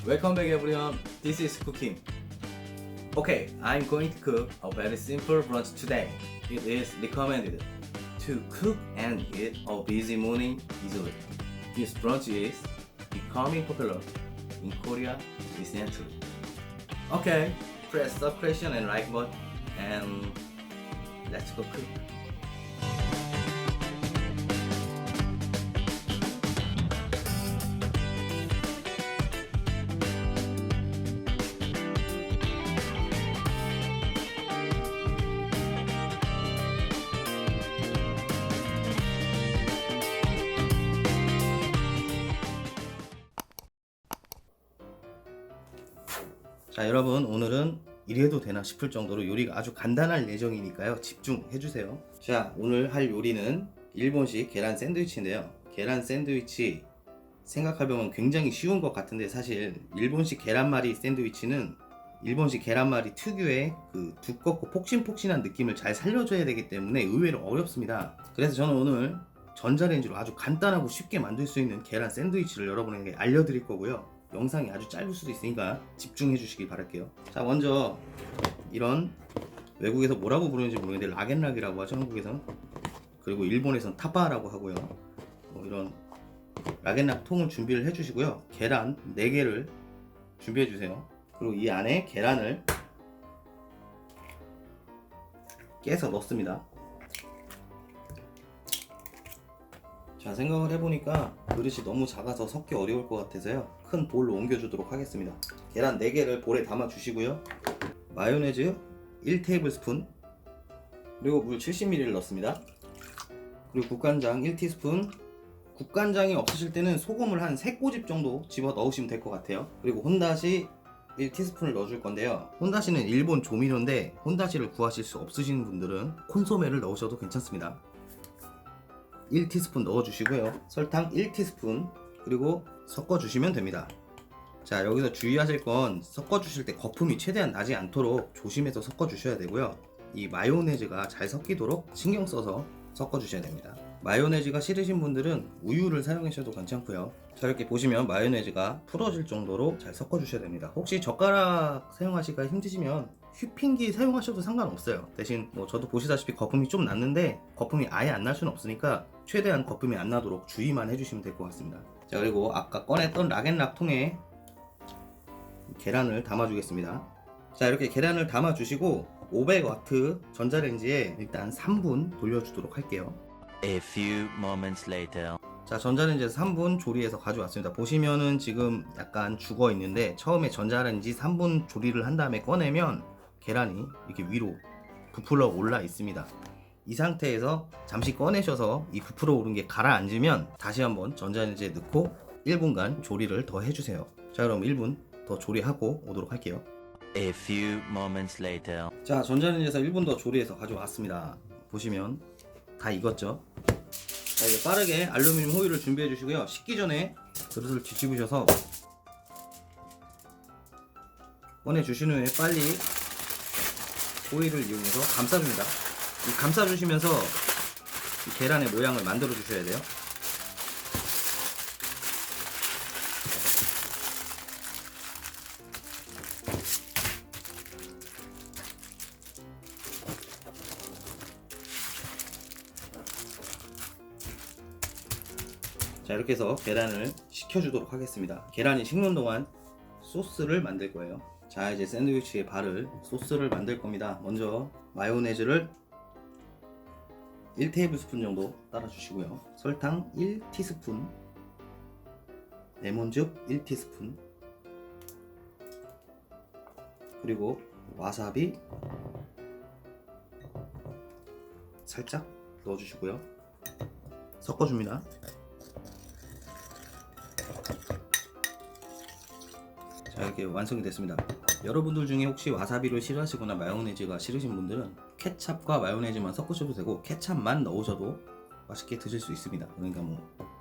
Welcome back everyone, this is cooking. Okay, I'm going to cook a very simple brunch today. It is recommended to cook and eat a busy morning easily. This brunch is becoming popular in Korea recently. Okay, press subscription and like button and let's go cook. 자, 여러분, 오늘은 이래도 되나 싶을 정도로 요리가 아주 간단할 예정이니까요, 집중해주세요. 자, 오늘 할 요리는 일본식 계란 샌드위치인데요. 계란 샌드위치 생각해보면 굉장히 쉬운 것 같은데, 사실 일본식 계란말이 샌드위치는 일본식 계란말이 특유의 그 두껍고 폭신폭신한 느낌을 잘 살려줘야 되기 때문에 의외로 어렵습니다. 그래서 저는 오늘 전자레인지로 아주 간단하고 쉽게 만들 수 있는 계란 샌드위치를 여러분에게 알려드릴 거고요. 영상이 아주 짧을 수도 있으니까 집중해 주시기 바랄게요. 자, 먼저 이런, 외국에서 뭐라고 부르는지 모르겠는데 락앤락이라고 하죠, 한국에서는. 그리고 일본에서는 타바라고 하고요. 이런 락앤락 통을 준비를 해 주시고요. 계란 4개를 준비해 주세요. 그리고 이 안에 계란을 깨서 넣습니다. 자, 생각을 해보니까 그릇이 너무 작아서 섞기 어려울 것 같아서요, 큰 볼로 옮겨주도록 하겠습니다. 계란 4개를 볼에 담아 주시고요. 마요네즈 1테이블스푼, 그리고 물 70ml를 넣습니다. 그리고 국간장 1티스푼. 국간장이 없으실 때는 소금을 한 3꼬집 정도 집어 넣으시면 될 것 같아요. 그리고 혼다시 1티스푼을 넣어줄 건데요, 혼다시는 일본 조미료인데 혼다시를 구하실 수 없으신 분들은 콘소메를 넣으셔도 괜찮습니다. 1티스푼 넣어주시고요. 설탕 1티스푼, 그리고 섞어주시면 됩니다. 자, 여기서 주의하실 건 섞어주실 때 거품이 최대한 나지 않도록 조심해서 섞어주셔야 되고요. 이 마요네즈가 잘 섞이도록 신경 써서 섞어주셔야 됩니다. 마요네즈가 싫으신 분들은 우유를 사용하셔도 괜찮고요. 자, 이렇게 보시면 마요네즈가 풀어질 정도로 잘 섞어주셔야 됩니다. 혹시 젓가락 사용하시기가 힘드시면 휘핑기 사용하셔도 상관없어요. 대신 저도 보시다시피 거품이 좀 났는데 거품이 아예 안 날 수는 없으니까 최대한 거품이 안 나도록 주의만 해주시면 될 것 같습니다. 자, 그리고 아까 꺼냈던 락앤락 통에 계란을 담아주겠습니다. 자, 이렇게 계란을 담아주시고 500W 전자레인지에 일단 3분 돌려주도록 할게요. A few moments later. 자, 전자레인지에서 3분 조리해서 가져왔습니다. 보시면은 지금 약간 죽어 있는데, 처음에 전자레인지 3분 조리를 한 다음에 꺼내면 계란이 이렇게 위로 부풀어 올라 있습니다. 이 상태에서 잠시 꺼내셔서 이 부풀어 오른 게 가라앉으면 다시 한번 전자레인지에 넣고 1분간 조리를 더 해주세요. 자, 그럼 1분 더 조리하고 오도록 할게요. A few moments later. 자, 전자레인지에서 1분 더 조리해서 가져왔습니다. 보시면 다 익었죠? 자, 이제 빠르게 알루미늄 호일을 준비해 주시고요. 식기 전에 그릇을 뒤집으셔서 꺼내 주신 후에 빨리 호일을 이용해서 감싸줍니다. 이 감싸주시면서 이 계란의 모양을 만들어 주셔야 돼요. 자, 이렇게 해서 계란을 식혀주도록 하겠습니다. 계란이 식는 동안 소스를 만들 거예요. 자, 이제 샌드위치에 바를 소스를 만들 겁니다. 먼저 마요네즈를 1테이블스푼 정도 따라 주시고요. 설탕 1티스푼, 레몬즙 1티스푼, 그리고 와사비 살짝 넣어주시고요. 섞어줍니다. 자, 이렇게 완성이 됐습니다. 여러분들 중에 혹시 와사비를 싫어하시거나 마요네즈가 싫으신 분들은 케찹과 마요네즈만 섞으셔도 되고 케찹만 넣으셔도 맛있게 드실 수 있습니다. 그러니까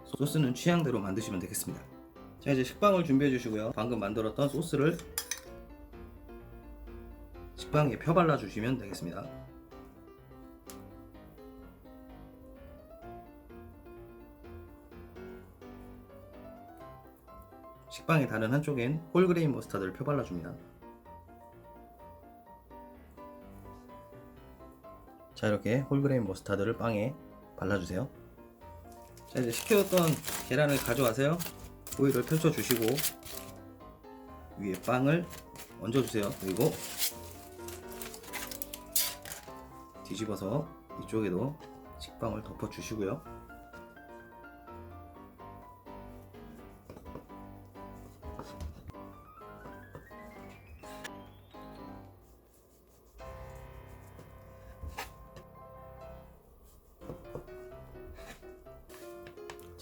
소스는 취향대로 만드시면 되겠습니다. 자, 이제 식빵을 준비해 주시고요. 방금 만들었던 소스를 식빵에 펴발라 주시면 되겠습니다. 식빵의 다른 한쪽엔 홀그레인 머스타드를 펴발라줍니다. 자, 이렇게 홀그레인 머스타드를 빵에 발라주세요. 자, 이제 식혀뒀던 계란을 가져와서요, 호일을 펼쳐주시고 위에 빵을 얹어주세요. 그리고 뒤집어서 이쪽에도 식빵을 덮어주시고요.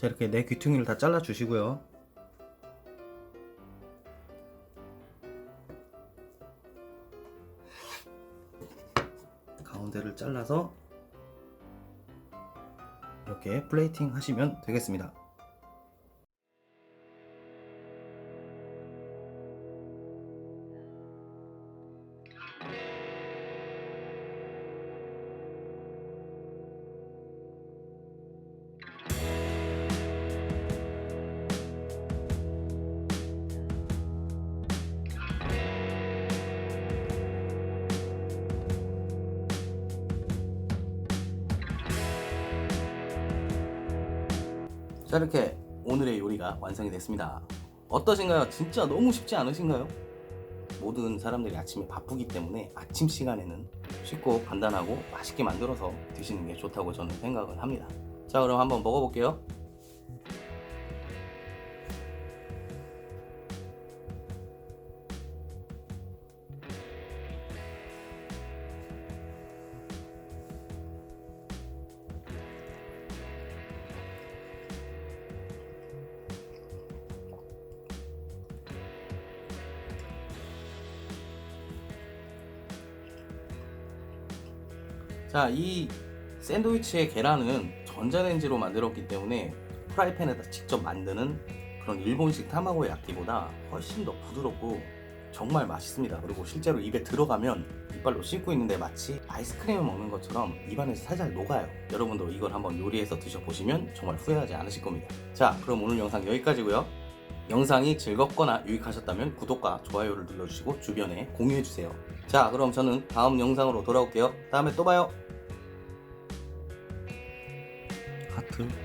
자, 이렇게 네 귀퉁이를 다 잘라 주시고요. 가운데를 잘라서 이렇게 플레이팅 하시면 되겠습니다. 자, 이렇게 오늘의 요리가 완성이 됐습니다. 어떠신가요? 진짜 너무 쉽지 않으신가요? 모든 사람들이 아침에 바쁘기 때문에 아침 시간에는 쉽고 간단하고 맛있게 만들어서 드시는 게 좋다고 저는 생각을 합니다. 자, 그럼 한번 먹어볼게요. 자, 이 샌드위치의 계란은 전자레인지로 만들었기 때문에 프라이팬에다 직접 만드는 그런 일본식 타마고 야끼보다 훨씬 더 부드럽고 정말 맛있습니다. 그리고 실제로 입에 들어가면 이빨로 씹고 있는데 마치 아이스크림을 먹는 것처럼 입안에서 살살 녹아요. 여러분도 이걸 한번 요리해서 드셔보시면 정말 후회하지 않으실 겁니다. 자, 그럼 오늘 영상 여기까지고요. 영상이 즐겁거나 유익하셨다면 구독과 좋아요를 눌러주시고 주변에 공유해주세요. 자, 그럼 저는 다음 영상으로 돌아올게요. 다음에 또 봐요. 하트.